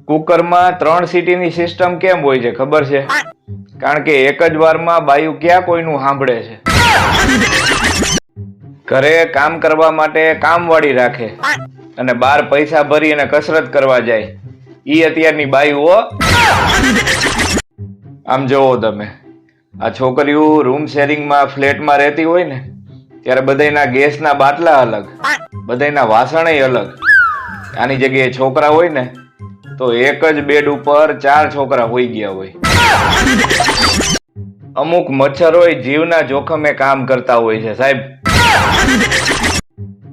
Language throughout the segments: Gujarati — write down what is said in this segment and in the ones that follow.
કુકરમાં 3 સીટીની સિસ્ટમ કેમ હોય છે ખબર છે? કારણ કે એક જ વારમાં બાયું ક્યાં કોઈનું સાંભળે છે. ઘરે કામ કરવા માટે કામવાળી રાખે અને બહાર પૈસા ભરી અને કસરત કરવા જાય. ઈ અત્યારની બાયું હો. આમ જોવો તમે, આ છોકરીઓ રૂમ શેરિંગમાં ફ્લેટમાં રહેતી હોય ને ત્યારે બધાના ગેસના બાટલા અલગ, બધાના વાસણય અલગ. આની જગ્યાએ છોકરા હોય ને તો એક જ બેડ ઉપર 4 છોકરા હોઈ ગયા હોય. અમુક મચ્છરો જીવના જોખમે કામ કરતા હોય છે સાહેબ.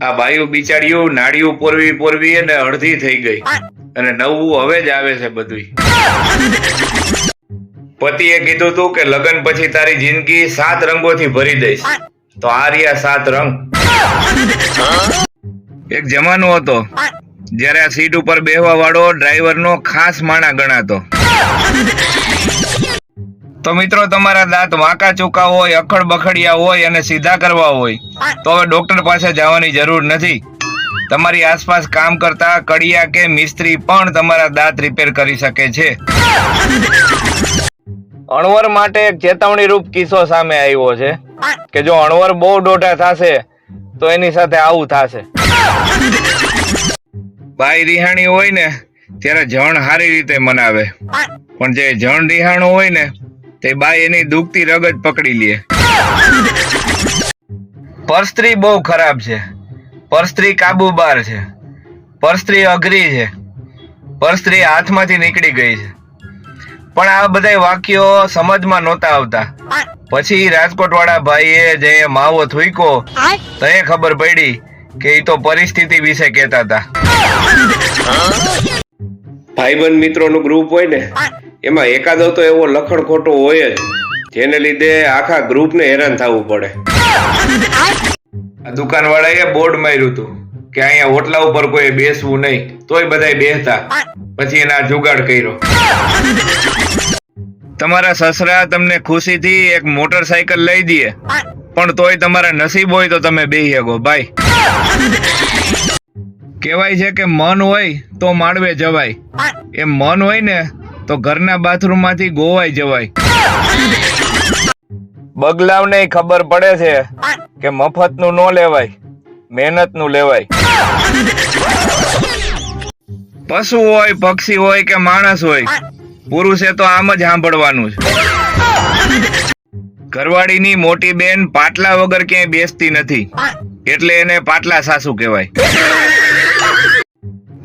આ બાયું બિચારીયું નાળિયું પોરવી અને અડધી થઈ ગઈ અને નવું હવે જ આવે છે બધું. પતિએ કીધું તું કે લગ્ન પછી તારી જિંદગી 7 રંગોથી ભરી દઈશ, તો આ રહ્યા 7 રંગ. એક જમાનો હતો જ્યારે આ સીટ ઉપર બેહવા વાળો ડ્રાઈવરનો ખાસ માણા ગણાતો. તો મિત્રો, તમારા દાંત વાંકા ચૂકા હોય, અખડ બખડિયા હોય અને સીધા કરવા હોય તો હવે ડોક્ટર પાસે જવાની જરૂર નથી. તમારી આસપાસ કામ કરતા કડિયા કે મિસ્ત્રી પણ તમારા દાંત રિપેર કરી શકે છે. અણવર માટે એક ચેતવણી રૂપ કિસ્સો સામે આવ્યો છે કે જો અણવર બહુ દોઢા થશે તો એની સાથે આવું થશે. બાઈ રિહાણી હોય ને ત્યારે જણ સારી રીતે મનાવે, પણ જે જણ રિહાણું હોય ને તે બાઈ એની દુખતી રગત પકડી લે. પરસ્ત્રી બહુ ખરાબ છે, પરસ્ત્રી કાબુબાર છે, પરસ્ત્રી અઘરી છે, પરસ્ત્રી હાથમાંથી નીકળી ગઈ છે. પણ આ બધા વાક્યો સમજમાં નહોતા આવતા. પછી રાજકોટ વાળા ભાઈએ જે માવો થૂઈકો તો એ ખબર પડી કે એ તો પરિસ્થિતિ વિશે કહેતા હતા. ભાઈબંધ મિત્રોનું ગ્રુપ હોય ને એમાં એકાદો તો એવો લખણ ખોટો હોય જ જેને લીધે આખા ગ્રુપને હેરાન થવું પડે. દુકાન વાળાએ બોર્ડ માર્યું હતું કે અહીંયા ઓટલા ઉપર કોઈ બેસવું નહીં, તોય બધાય બેસતા. પછી એના જુગાડ કર્યો. તમારા સસરા તમને ખુશીથી એક મોટરસાયકલ લઈ દે, પણ તોય તમારા નસીબ હોય તો તમે બેહી શકો ભાઈ. કહેવાય છે કે મન હોય તો માંડવે જવાય, એમ મન હોય ને તો ઘરના બાથરૂમ માંથી ગોવાઈ જવાય. બગલાવને ખબર પડે છે કે મફતનું ન લેવાય, મહેનતનું લેવાય. પશુ હોય, પક્ષી હોય કે માણસ હોય, પુરુષે તો આમ જ સાંભળવાનું છે. ઘરવાળીની મોટી બેન પાટલા વગર ક્યાંય બેસતી નથી, એટલે એને પાટલા સાસુ કહેવાય.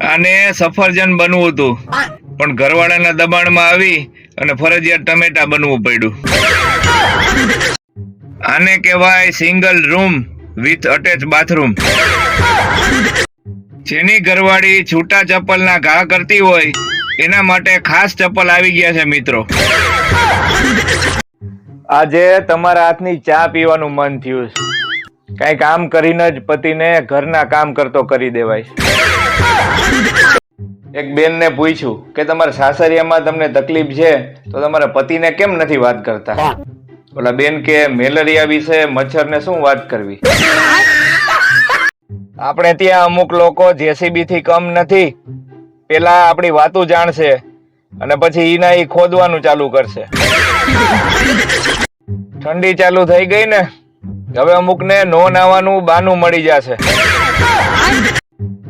આને સફરજન બનવું હતું, પણ ઘરવાળાના દબાણમાં આવી અને ફરજિયાત ટમેટા બનવું પડ્યું. આને કહેવાય single room with attach bathroom. જેની ઘરવાળી છૂટા ચપ્પલના ઘા કરતી હોય એના માટે ખાસ ચપ્પલ આવી ગયા છે મિત્રો. આજે તમારા હાથની ચા પીવાનું મન થયું છે, કઈ કામ કરીને જ પતિને ઘરના કામ કરતો કરી દેવાય. એક બેનને પૂછ્યું કે તમારા સાસરિયામાં તમને તકલીફ છે તો તમારા પતિને કેમ નથી વાત કરતા? ઓલા બેન કે મેલેરિયા વિશે મચ્છરને શું વાત કરવી. આપણે ત્યાં અમુક લોકો જેસીબી થી કમ નથી, પેલા આપણી વાતો જાણશે અને પછી ઈના ઈ ખોદવાનું ચાલુ કરશે. ઠંડી ચાલુ થઈ ગઈ ને, હવે અમુક ને નો નાવાનું બાનું મળી જશે.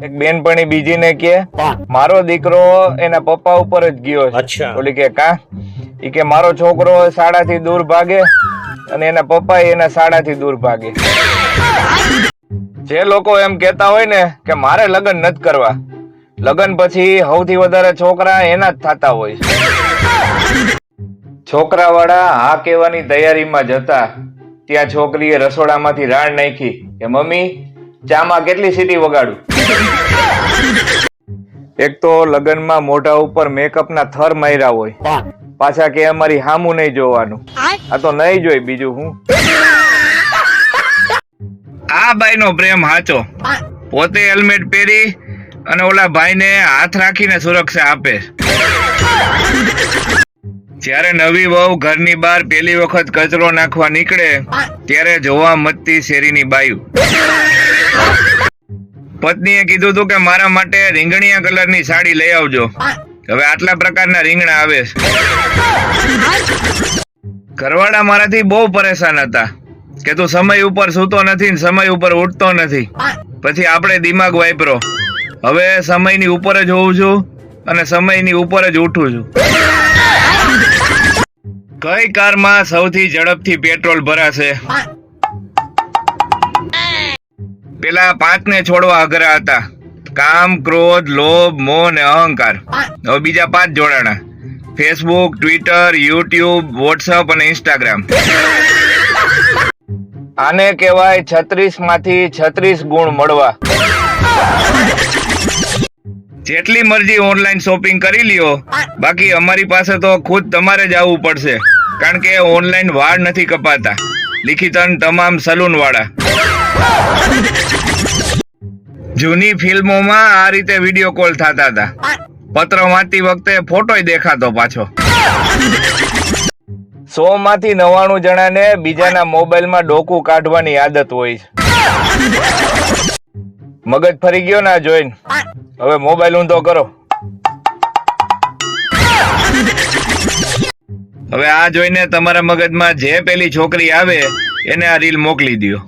એક બેનપણી બીજીને કે મારો દીકરો એના પપ્પા ઉપર જ ગયો છે. ઓલી કે કા? ઈ કે મારો છોકરો શાળાથી દૂર ભાગે અને એના પપ્પા એના શાળાથી દૂર ભાગે. જે લોકો એમ કેતા હોય ને કે મારે લગ્ન નથી કરવા, લગ્ન પછી સૌથી વધારે છોકરા એના જ થતા હોય. છોકરા વાળા હા કહેવાની તૈયારીમાં જતા ત્યાં છોકરીએ રસોડામાંથી રાડ નાખી કે મમ્મી ચામાં કેટલી સીટી વગાડું. એક તો લગ્નમાં મોઢા ઉપર મેકઅપના થર માર્યા હોય, પાછા કે અમારી હામું નહીં જોવાનું. આ તો નહીં જોઈ બીજું હું. આ બાઈનો પ્રેમ હાચો, પોતે હેલ્મેટ પહેરી અને ઓલા ભાઈને હાથ રાખીને સુરક્ષા આપે. જ્યારે નવી વહુ ઘરની બહાર પહેલી વખત કચરો નાખવા નીકળે ત્યારે જોવા મતતી શેરીની બાયું. પત્નીએ કીધું હતું કે મારા માટે રીંગણીયા કલરની સાડી લઈ આવજો. હવે આટલા પ્રકારના રીંગણા આવે છે. ઘરવાળા મારાથી બહુ પરેશાન હતા કે તું સમય ઉપર સૂતો નથી ને સમય ઉપર ઉઠતો નથી. પછી આપણે દિમાગ વાપરો, હવે સમયની ઉપર જ હોઉં છું અને સમયની ઉપર જ ઉઠું છું. કઈ કારમાં સૌથી ઝડપથી પેટ્રોલ ભરાશે? પેલા 5 ને છોડવા અઘરા હતા: કામ, ક્રોધ, લોભ, મોહ ને અહંકાર. હવે બીજા 5 જોડાણા: ફેસબુક, ટ્વિટર, યુટ્યુબ, વોટ્સઅપ અને ઇન્સ્ટાગ્રામ. આને કહેવાય 36 માંથી 36 ગુણ મળવા. જેટલી મરજી ઓનલાઈન શોપિંગ કરી લ્યો, બાકી અમારી પાસે તો ખુદ તમારે જ આવવું પડશે, કારણ કે ઓનલાઈન વાળ નથી કપાતા. લિખિતન તમામ સલૂન વાળા. જૂની ફિલ્મોમાં આ રીતે વિડીયો કોલ થતા હતા. પત્ર વાંચતી વખતે ફોટોય દેખાતો પાછો. 100 માંથી 99 જણાને બીજાના મોબાઈલમાં ડોકું કાઢવાની આદત હોય છે. મગજ ફરી ગયો ના જોઈને, હવે મોબાઈલ ઊંધો કરો. હવે આ જોઈને તમારા મગજમાં જે પેલી છોકરી આવે એને આ રીલ મોકલી દો.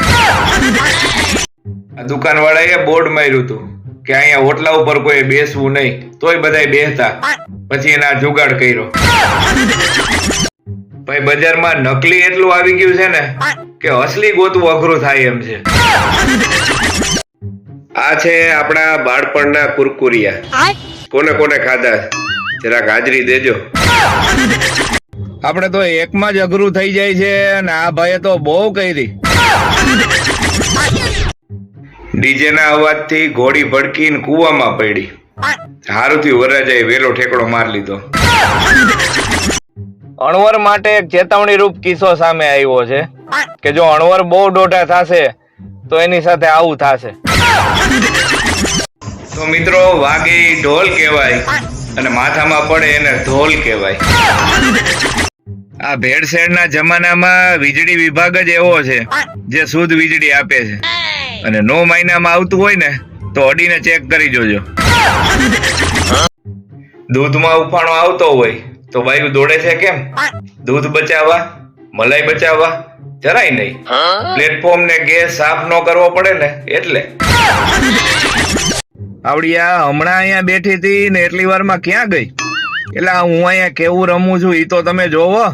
આ દુકાનવાળાએ બોર્ડ માર્યું હતું કે અહીંયા ઓટલા ઉપર કોઈ બેસવું નહીં, તોય બધાય બેસતા. પછી એના જુગાડ કર્યો. ભાઈ બજારમાં નકલી એટલું આવી ગયું છે ને કે અસલી ગોતવું અઘરું થાય એમ છે. આ છે આપણા બાળપણના કુરકુરિયા. કોને કોને ખાધા? જરાક હાજરી દેજો. આપણે તો એકમાં જ અઘરું થઈ જાય છે અને આ ભાઈએ તો બહુ કરી. ડીજે ના અવાજથી ઘોડી ભડકીને કૂવામાં પડી. હારુથી વરરાજાએ વેલો ઠેકડો માર લીધો. અણવર માટે એક ચેતવણી રૂપ કિસ્સો સામે આવ્યો છે કે જો અણવર બહુ ડોઢા થશે તો એની સાથે આવું થશે. તો મિત્રો, વાગે ઢોલ કહેવાય અને માથામાં પડે એને ઢોલ કહેવાય. આ ભેળસેળના જમાનામાં વીજળી વિભાગ જ એવો છે જે શુદ્ધ વીજળી આપે છે, અને 9 મહિનામાં આવતું હોય ને તો અડીને ચેક કરી જોજો. દૂધમાં ઉફાણો આવતો હોય તો બાયુ દોડે છે કેમ? દૂધ બચાવવા, મલાઈ બચાવવા? જરાય નહીં. પ્લેટફોર્મ ને ગેસ સાફ ન કરવો પડે ને એટલે. આવડિયા હમણાં અહીંયા બેઠી હતી ને એટલી વારમાં ક્યાં ગઈ? એટલે હું અહીંયા કેવું રમું છું ઈ તો તમે જોવો.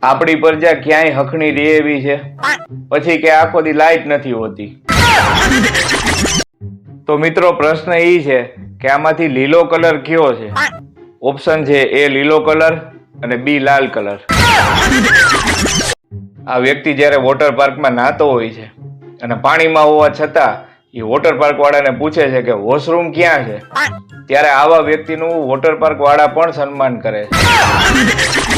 આપણી પ્રજા ક્યાંય હખણી રહે એવી છે પછી કે આખો દી લાઈટ નથી હોતી. તો મિત્રો, પ્રશ્ન એ છે કે આમાંથી લીલો કલર કયો છે? ઓપ્શન છે A લીલો કલર અને B લાલ કલર. આ વ્યક્તિ જ્યારે વોટર પાર્કમાં નાહતો હોય છે અને પાણીમાં હોવા છતાં એ વોટર પાર્ક વાળાને પૂછે છે કે વોશરૂમ ક્યાં છે, ત્યારે આવા વ્યક્તિનું વોટર પાર્ક વાળા પણ સન્માન કરે છે.